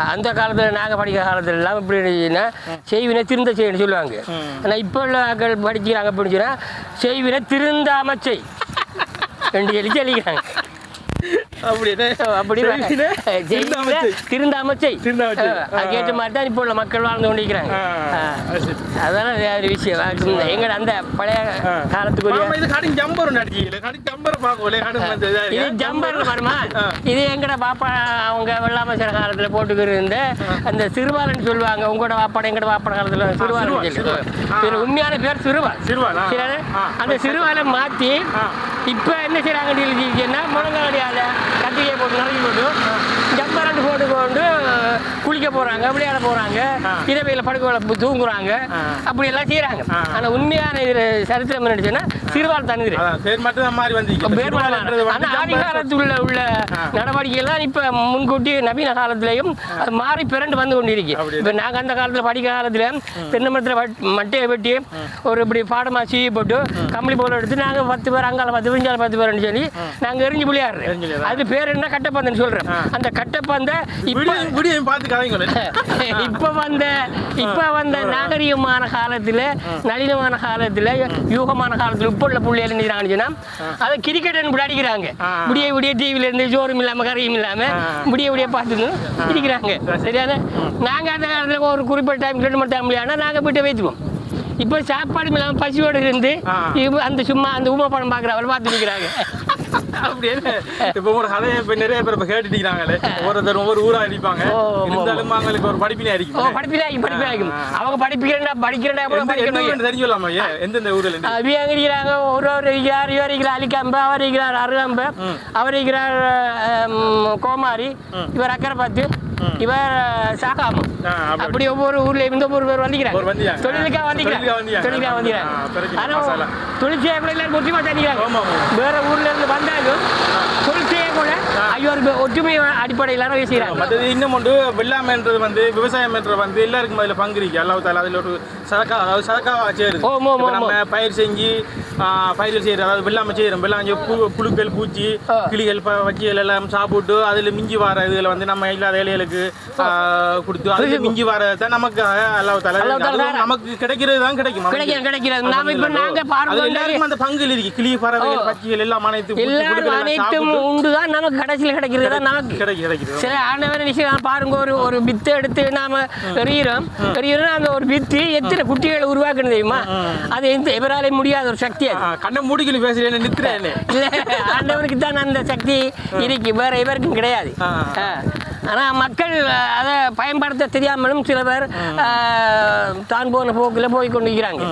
அந்த காலத்தில் நாங்கள் படிக்கிற காலத்துல எல்லாம் இப்படி இருந்துச்சுன்னா செய்வினை திருந்த செய்யணும்னு சொல்லுவாங்க. ஆனால் இப்போ உள்ள ஆக்கள் படிக்கிறாங்க அப்படின்னு சொன்னால் செய்வினை திருந்தாம செய் ரெண்டு சொல்லி சொல்லிக்கிறாங்க. திருந்தாம செய் அதுக்கேற்ற மாதிரி தான் இப்போ உள்ள மக்கள் வாழ்ந்து கொண்டிருக்கிறாங்க. அதெல்லாம் வேற விஷயம். எங்க அந்த பழைய காலத்துக்குரிய ஜம்பர் வருமா இது எங்கட பாப்பா அவங்க வெள்ளாம காலத்துல போட்டுக்கிட்டு இருந்த அந்த சிறுவாலன்னு சொல்லுவாங்க. உங்களோட வாப்பாட எங்கட வாப்பாட காலத்துல சிறுவாலன் உண்மையான பேர் சிறுவால். அந்த சிறுவாலை மாத்தி இப்ப என்ன செய்யறாங்க முழங்காடியால கத்திரிக்காய் போட்டு நறுக்கி போட்டு ஜம்பரண்டு போட்டு கொண்டு குளிக்க போறாங்க, விளையாட போறாங்க, இரவையில் படுக்க தூங்குறாங்க, அப்படி எல்லாம் செய்யறாங்க. ஆனா உண்மையான சரித்திரம் என்னச்சுன்னா சிறுவால் தண்ணீர் ஆதிகாலத்துல உள்ள நடவடிக்கை எல்லாம் இப்ப முன்கூட்டி நவீன காலத்திலையும் அது மாறி பிறண்டு வந்து கொண்டிருக்கு. இப்ப நாங்க அந்த காலத்துல படிக்கிற காலத்துல தென்னை மரத்துல மட்டையை வெட்டி ஒரு இப்படி பாடமா சீவி போட்டு கம்பளி போல எடுத்து நாங்க 10 பேர் அங்கால 10 பேர் இஞ்சால 10 பேர்னு சொல்லி நாங்க எரிஞ்சு விளையாடுறோம். அது பேர் என்ன கட்டப்பந்தன்னு சொல்றோம். அந்த கட்டப்பந்த இப்ப வந்த நாகரிகமான காலத்துல நளினமான காலத்துல யூகமான காலத்துல இப்ப உள்ள புள்ளி எழுந்திராங்கன்னா அதை கிரிக்கெட் அடிக்கிறாங்க. விடிய டிவில இருந்து ஜோரும் இல்லாம கரையும் இல்லாம விடிய பார்த்துன்னு இருக்கிறாங்க. சரியான நாங்க அந்த காலத்துல ஒரு குறிப்பிட்ட டைம் 2 மணி டைம் விளையாடா நாங்க போயிட்டு வைத்துவோம். இப்ப சாப்பாடு இல்லாம பசியோடு இருந்து அந்த சும்மா அந்த ஊமை படம் பாக்குறவள் பார்த்து நிற்கிறாங்க. அப்படின்னு இப்ப ஒரு கதையை இப்ப நிறைய பேர் கேட்டுட்டாங்களே ஒவ்வொருத்தரும் ஒவ்வொரு ஊரா அடிப்பாங்க. இருந்தாலும் அவங்களுக்கு ஒரு படிப்பினை அடிக்கும். படிப்பினாக்கும் அவங்க படிக்கிறேன் தெரிஞ்சுலாமா எந்தெந்த ஊர்ல இருக்கிறாங்க. ஒரு இருக்கிறார், இவர் இருக்கிறார் அலிக்கம்பு, அவர் இருக்கிறார் அருகம்பு, அவர் இருக்கிறார் கோமாரி, இவர் அக்கரைப்பாத்து, இவர் சாகாமு. அப்படி ஒவ்வொரு ஊர்ல இருந்து ஒவ்வொரு பேர் வந்துக்கிறாங்க. தொழிலுக்காக வந்துக்கிறாங்க. ஆனா தொழிற்சேவை கூட எல்லாரும் ஒற்றுமை தெரிஞ்சுக்கிறாங்க. வேற ஊர்ல இருந்து வந்தாலும் தொழிற்சேவை கூட ஒற்றுமை அடிப்படையில் செய்யறாங்க. இன்னும் ஒன்று வெள்ளாமைன்றது வந்து விவசாயம் என்றது எல்லாருக்கும் அதுல பங்கு இருக்கு. அல்லாஹ் அதுல ஒரு சதக்காவா செய்யுது. நம்ம பயிர் செஞ்சு பயிர்கள் செய்யறது, அதாவது வெள்ளாமை செய்யறோம். வெள்ளாமை புழுக்கள் பூச்சி கிளிகள் வச்சிகள் எல்லாம் சாப்பிட்டு அதுல மிஞ்சி வர இதுல வந்து நம்ம இல்லாத இலைகளுக்கு கொடுத்து அதுல மிஞ்சி வரதான் நமக்கு அல்லாஹ் நமக்கு கிடைக்கிறது தான் கிடைக்கும். எல்லாருக்கும் அந்த பங்கு இருக்கு. கிளி பறவைகள் பச்சிகள் எல்லாம் அனைத்தும் உண்டுதான் நமக்கு கடைசியில் கிடைக்கிறது தான் நமக்கு கிடைக்கிறது. சில ஆண்டவர் விஷயம் பாருங்க, ஒரு வித்து எடுத்து நாம எறிகிறோம். அந்த ஒரு வித்து எத்தனை குட்டிகளை உருவாக்கணும் தெரியுமா? அது எந்த எவராலே முடியாத ஒரு சக்தி. கண்ணை மூடிக்கணும் பேசுறேன் நிற்கிறேன். ஆண்டவருக்கு தான் அந்த சக்தி இருக்கு, வேற எவருக்கும் கிடையாது. ஆனா மக்கள் அதை பயன்படுத்த தெரியாமலும் சில பேர் தான் போன போக்கில் போய் கொண்டிருக்கிறாங்க.